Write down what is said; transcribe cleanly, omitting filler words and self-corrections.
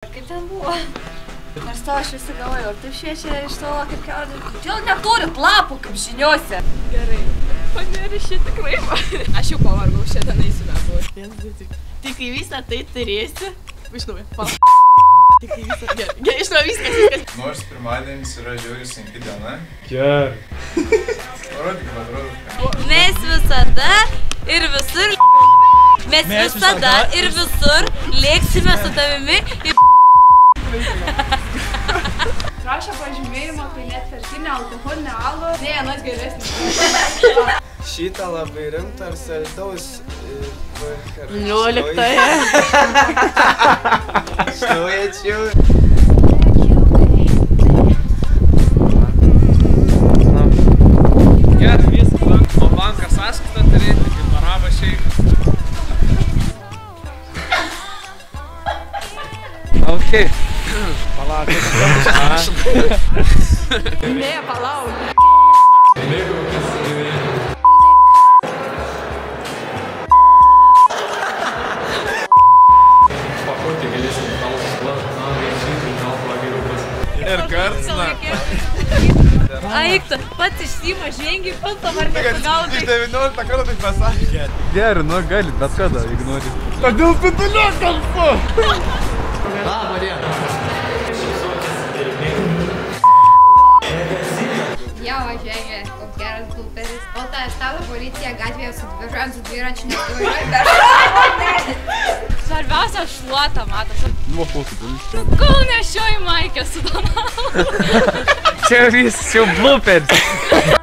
Kaip ten buvo? Nors to aš visi galvoju, ar taip šviečia iš to kaip kelrodė. Čia neturit lapų kaip žiniuose. Gerai. Paneriši tikrai va. Aš jau pavargau šiandien eisiu nebuvo. Tik kai visą tai turėsi. Iš naujo, pala. Tik kai visą. Gerai, iš naujo viskas. Nors pirmadienis yra žiauriai sunki diena. Gerai. Parodyk. Mes visada ir visur. Mes visada ir visur lėksime su tavimi į Prašo pažymėjimo, kai net perkinę alkoholinę alų. Ne, anas geresnis. Šitą labai rimtą ar saldaus 11. Šnuojačiau. Gerai, viskas. O bankas sąskaitą turėti, kaip arabas šeikas. Ok. Palauk. Ne, palauk. Ir kartsna. Aikta, pats išsima žengiai, pats dabar nepagaudai. 19 kartą taip pasakė. Gerai, nu gali, bet kada, jeigu nori. Kodėl tu toliau kalbu? Labą dieną. Jo, važiuoja, koks geras blūperis. O tą stalo policija gatvėje važiuojant su dviračiu nevažiuoja. Svarbiausia šluota, matosi. Nu, klausytum. Kol nešioji maikę su Donaldu. Čia vis, čia blooperis.